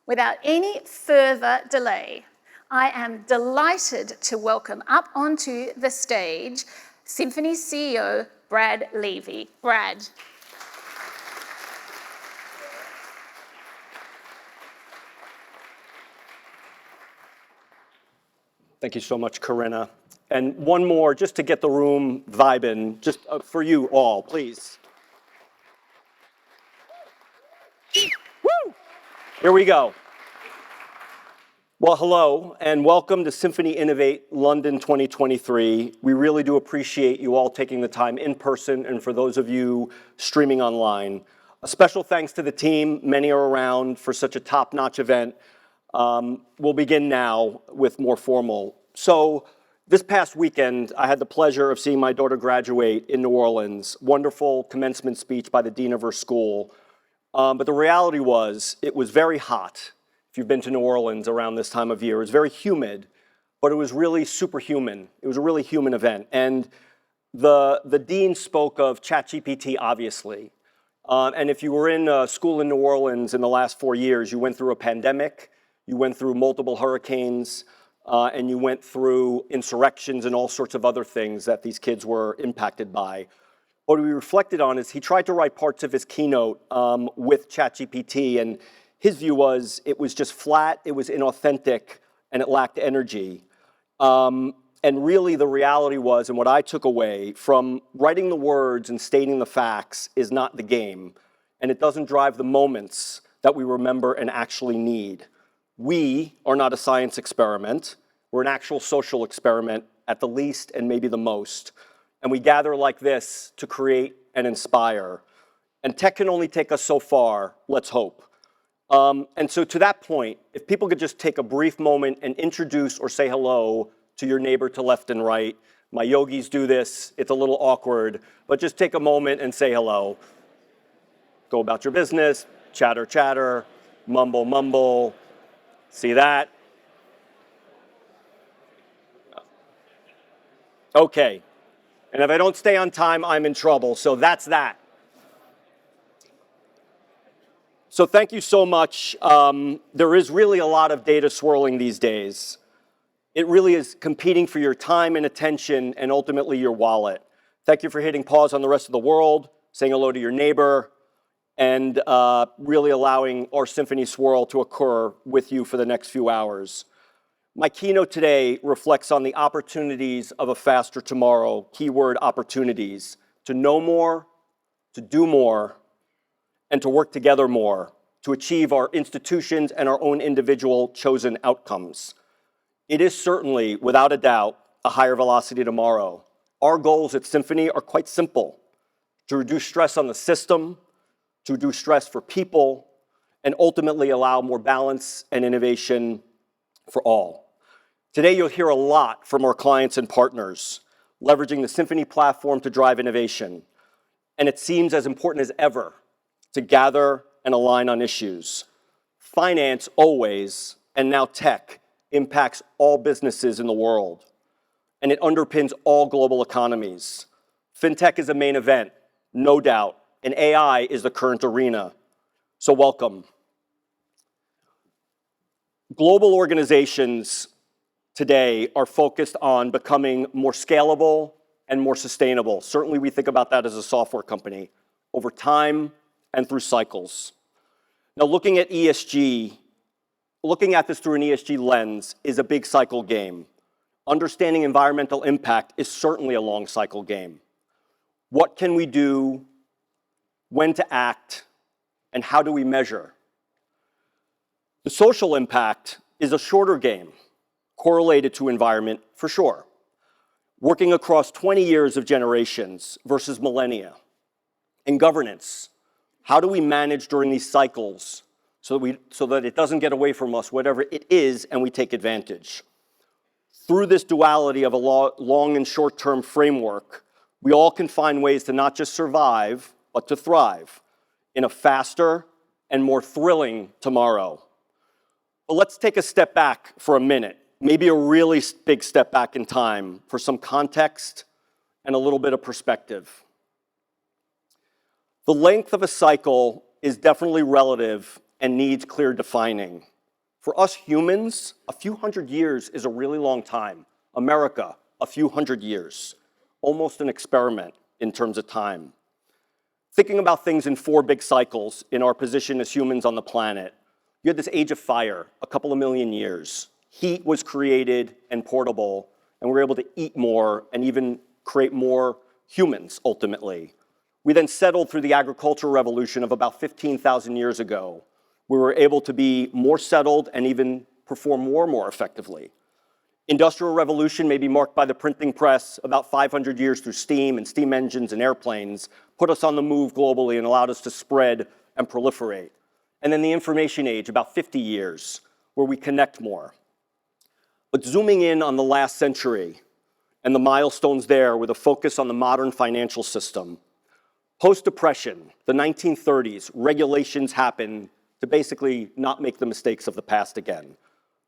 Without any further delay, I am delighted to welcome up onto the stage Symphony CEO Brad Levy. Brad. Thank you so much, Corinna. And one more, just to get the room vibing, just for you all, please. Woo! Here we go. Well, hello, and welcome to Symphony Innovate London 2023. We really do appreciate you all taking the time in person, and for those of you streaming online. A special thanks to the team, many are around for such a top-notch event. We'll begin now with more formal. So this past weekend, I had the pleasure of seeing my daughter graduate in New Orleans. Wonderful commencement speech by the dean of her school. But the reality was, it was very hot. If you've been to New Orleans around this time of year, it was very humid, but it was really superhuman. It was a really human event. And the dean spoke of ChatGPT, obviously. And if you were in school in New Orleans in the last 4 years, you went through a pandemic, you went through multiple hurricanes, and you went through insurrections and all sorts of other things that these kids were impacted by. What we reflected on is he tried to write parts of his keynote with ChatGPT, and his view was it was just flat, it was inauthentic, and it lacked energy. And really the reality was, and what I took away from writing the words and stating the facts is not the game, and it doesn't drive the moments that we remember and actually need. We are not a science experiment. We're an actual social experiment at the least and maybe the most. And we gather like this to create and inspire. And tech can only take us so far, let's hope. And so to that point, if people could just take a brief moment and introduce or say hello to your neighbor to left and right. My yogis do this, it's a little awkward, but just take a moment and say hello. Go about your business, chatter, chatter, mumble, mumble. See that? Okay. And if I don't stay on time, I'm in trouble. So that's that. So thank you so much. There is really a lot of data swirling these days. It really is competing for your time and attention and ultimately your wallet. Thank you for hitting pause on the rest of the world, saying hello to your neighbor, and really allowing our symphony swirl to occur with you for the next few hours. My keynote today reflects on the opportunities of a faster tomorrow, keyword opportunities, to know more, to do more, and to work together more, to achieve our institutions and our own individual chosen outcomes. It is certainly, without a doubt, a higher velocity tomorrow. Our goals at Symphony are quite simple: to reduce stress on the system, to reduce stress for people, and ultimately allow more balance and innovation for all. Today, you'll hear a lot from our clients and partners, leveraging the Symphony platform to drive innovation. And it seems as important as ever to gather and align on issues. Finance always, and now tech, impacts all businesses in the world, and it underpins all global economies. FinTech is a main event, no doubt, and AI is the current arena. So welcome. Global organizations today are focused on becoming more scalable and more sustainable. Certainly we think about that as a software company, over time and through cycles. Now looking at ESG, looking at this through an ESG lens is a big cycle game. Understanding environmental impact is certainly a long cycle game. What can we do, when to act, and how do we measure? The social impact is a shorter game, correlated to environment for sure. Working across 20 years of generations versus millennia. And governance, how do we manage during these cycles so that it doesn't get away from us, whatever it is, and we take advantage? Through this duality of a long and short-term framework, we all can find ways to not just survive, but to thrive in a faster and more thrilling tomorrow. But let's take a step back for a minute, maybe a really big step back in time for some context and a little bit of perspective. The length of a cycle is definitely relative and needs clear defining. For us humans, a few hundred years is a really long time. America, a few hundred years. Almost an experiment in terms of time. Thinking about things in 4 big cycles in our position as humans on the planet, you had this age of fire, a couple of million years. Heat was created and portable, and we were able to eat more and even create more humans, ultimately. We then settled through the agricultural revolution of about 15,000 years ago. We were able to be more settled and even perform war more effectively. Industrial revolution may be marked by the printing press, about 500 years through steam and steam engines and airplanes, put us on the move globally and allowed us to spread and proliferate. And then the information age, about 50 years, where we connect more. But zooming in on the last century and the milestones there with a focus on the modern financial system, post-depression, the 1930s, regulations happened to basically not make the mistakes of the past again.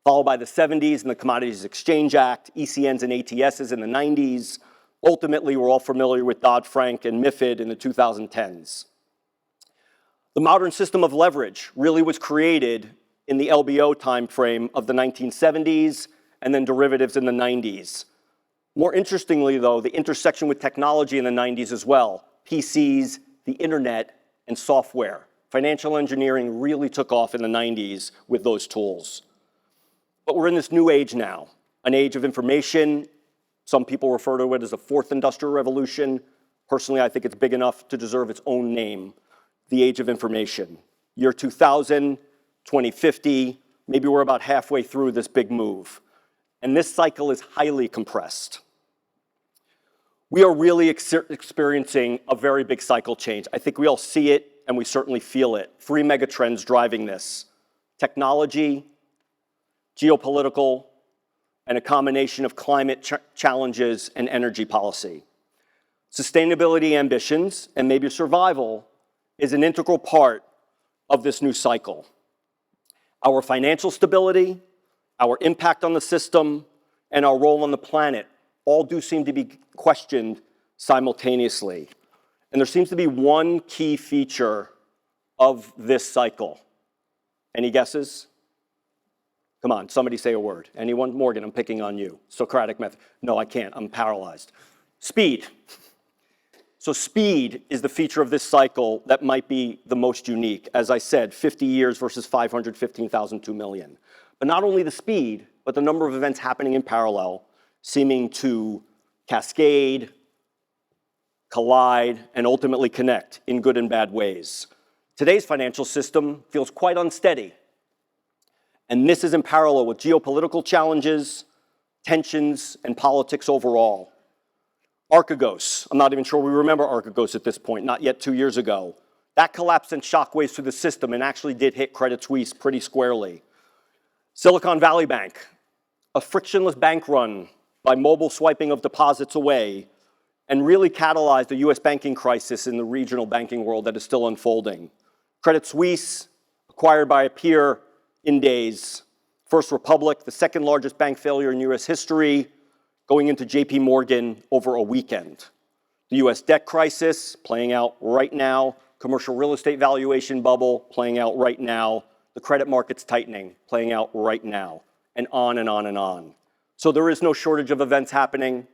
Followed by the 70s and the Commodities Exchange Act, ECNs and ATSs in the 90s. Ultimately, we're all familiar with Dodd-Frank and MiFID in the 2010s. The modern system of leverage really was created in the LBO timeframe of the 1970s and then derivatives in the 90s. More interestingly, though, the intersection with technology in the 90s as well. PCs, the internet, and software. Financial engineering really took off in the 90s with those tools. But we're in this new age now, an age of information. Some people refer to it as a 4th industrial revolution. Personally, I think it's big enough to deserve its own name, the age of information. Year 2000, 2050, maybe we're about halfway through this big move. And this cycle is highly compressed. We are really experiencing a very big cycle change. I think we all see it and we certainly feel it. 3 megatrends driving this: technology, geopolitical, and a combination of climate challenges and energy policy. Sustainability ambitions and maybe survival is an integral part of this new cycle. Our financial stability, our impact on the system, and our role on the planet all do seem to be questioned simultaneously. And there seems to be one key feature of this cycle. Any guesses? Come on, somebody say a word. Anyone? Morgan, I'm picking on you. Socratic method. No, I can't. I'm paralyzed. Speed. So speed is the feature of this cycle that might be the most unique. As I said, 50 years versus 515,000, 2 million. But not only the speed, but the number of events happening in parallel, seeming to cascade, collide, and ultimately connect in good and bad ways. Today's financial system feels quite unsteady. And this is in parallel with geopolitical challenges, tensions, and politics overall. Archegos, I'm not even sure we remember Archegos at this point, not yet 2 years ago. That collapsed sent shockwaves through the system and actually did hit Credit Suisse pretty squarely. Silicon Valley Bank, a frictionless bank run by mobile swiping of deposits away, and really catalyzed the US banking crisis in the regional banking world that is still unfolding. Credit Suisse, acquired by a peer in days. First Republic, the 2nd largest bank failure in US history, going into JP Morgan over a weekend. The US debt crisis playing out right now, commercial real estate valuation bubble playing out right now, the credit markets tightening playing out right now, and on and on and on. So there is no shortage of events happening.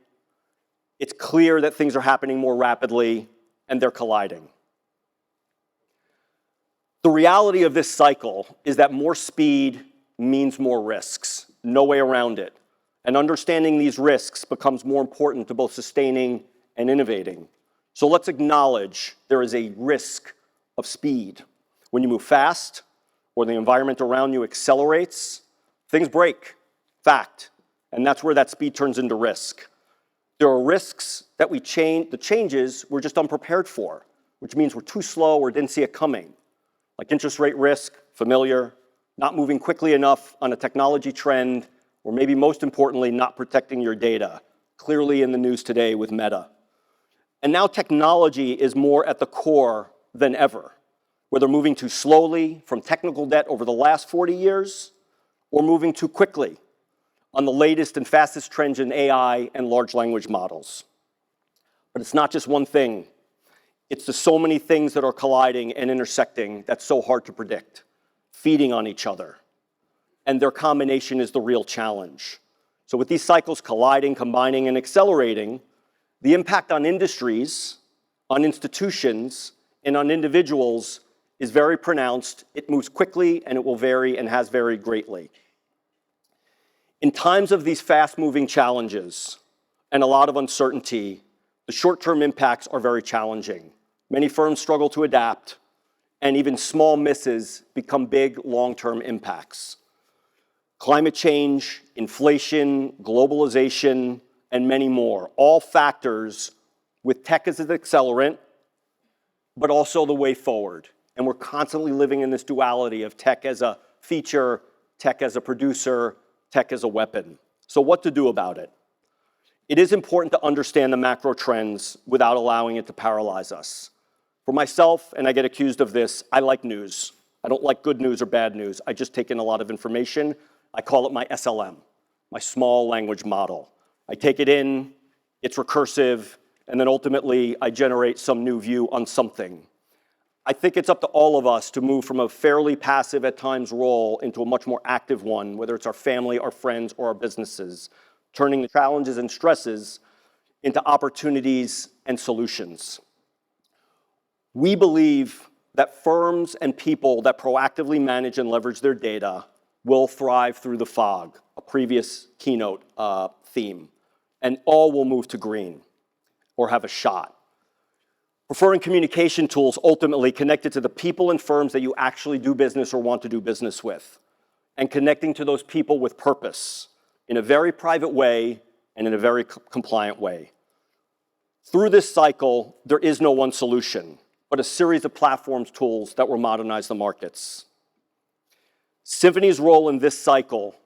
It's clear that things are happening more rapidly and they're colliding. The reality of this cycle is that more speed means more risks, no way around it. And understanding these risks becomes more important to both sustaining and innovating. So let's acknowledge there is a risk of speed. When you move fast or the environment around you accelerates, things break, fact. And that's where that speed turns into risk. There are risks that the changes we're just unprepared for, which means we're too slow or didn't see it coming. Like interest rate risk, familiar, not moving quickly enough on a technology trend, or maybe most importantly, not protecting your data, clearly in the news today with Meta. And now technology is more at the core than ever, whether moving too slowly from technical debt over the last 40 years, or moving too quickly on the latest and fastest trends in AI and large language models. But it's not just one thing. It's the so many things that are colliding and intersecting that's so hard to predict, feeding on each other. and their combination is the real challenge. So with these cycles colliding, combining, and accelerating, the impact on industries, on institutions, and on individuals is very pronounced. It moves quickly, and it will vary and has varied greatly. In times of these fast-moving challenges and a lot of uncertainty, the short-term impacts are very challenging. Many firms struggle to adapt, and even small misses become big long-term impacts. Climate change, inflation, globalization, and many more, all factors with tech as an accelerant, but also the way forward. And we're constantly living in this duality of tech as a feature, tech as a producer, tech as a weapon. So what to do about it? It is important to understand the macro trends without allowing it to paralyze us. For myself, and I get accused of this, I like news. I don't like good news or bad news. I just take in a lot of information. I call it my SLM, my small language model. I take it in, it's recursive, and then ultimately I generate some new view on something. I think it's up to all of us to move from a fairly passive at times role into a much more active one, whether it's our family, our friends, or our businesses, turning the challenges and stresses into opportunities and solutions. We believe that firms and people that proactively manage and leverage their data will thrive through the fog, a previous Keynote theme, and all will move to green or have a shot. Preferring communication tools ultimately connected to the people and firms that you actually do business or want to do business with, and connecting to those people with purpose in a very private way and in a very compliant way. Through this cycle, there is no one solution, but a series of platforms, tools that will modernize the markets. Symphony's role in this cycle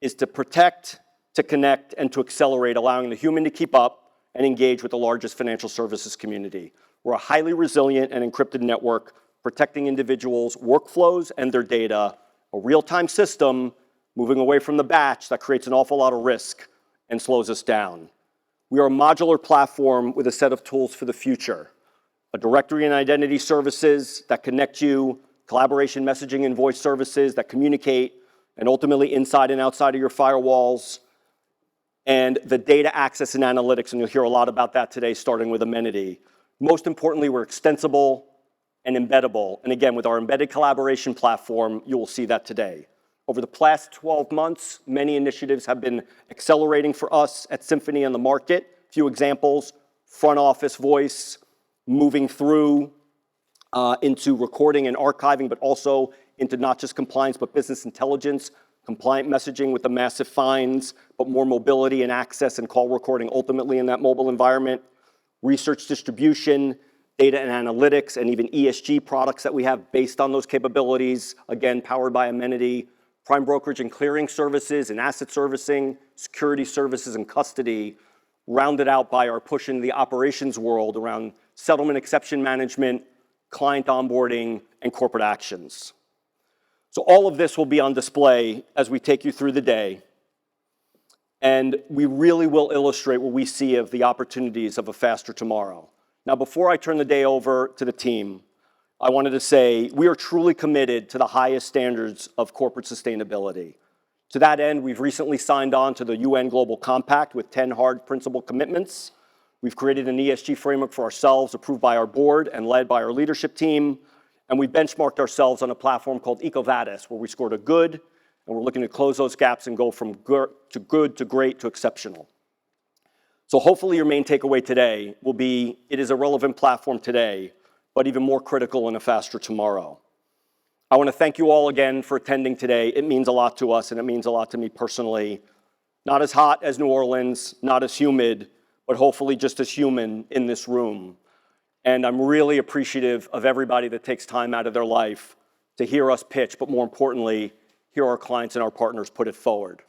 is to protect, to connect, and to accelerate, allowing the human to keep up and engage with the largest financial services community. We're a highly resilient and encrypted network protecting individuals' workflows and their data, a real-time system moving away from the batch that creates an awful lot of risk and slows us down. We are a modular platform with a set of tools for the future, a directory and identity services that connect you, collaboration, messaging, and voice services that communicate, and ultimately inside and outside of your firewalls, and the data access and analytics, and you'll hear a lot about that today, starting with Amenity. Most importantly, we're extensible and embeddable. And again, with our embedded collaboration platform, you will see that today. Over the past 12 months, many initiatives have been accelerating for us at Symphony and the market. A few examples: front office voice, moving through into recording and archiving, but also into not just compliance, but business intelligence, compliant messaging with the massive fines, but more mobility and access and call recording ultimately in that mobile environment. Research distribution, data and analytics, and even ESG products that we have based on those capabilities, again, powered by Amenity. Prime brokerage and clearing services and asset servicing, security services and custody, rounded out by our push into the operations world around settlement exception management, client onboarding, and corporate actions. So all of this will be on display as we take you through the day. And we really will illustrate what we see of the opportunities of a faster tomorrow. Now, before I turn the day over to the team, I wanted to say we are truly committed to the highest standards of corporate sustainability. To that end, we've recently signed on to the UN Global Compact with 10 hard principle commitments. We've created an ESG framework for ourselves, approved by our board and led by our leadership team. And we benchmarked ourselves on a platform called EcoVadis, where we scored a good, and we're looking to close those gaps and go from good to great to exceptional. So hopefully your main takeaway today will be, it is a relevant platform today, but even more critical in a faster tomorrow. I want to thank you all again for attending today. It means a lot to us, and it means a lot to me personally. Not as hot as New Orleans, not as humid, but hopefully just as human in this room. And I'm really appreciative of everybody that takes time out of their life to hear us pitch, but more importantly, hear our clients and our partners put it forward.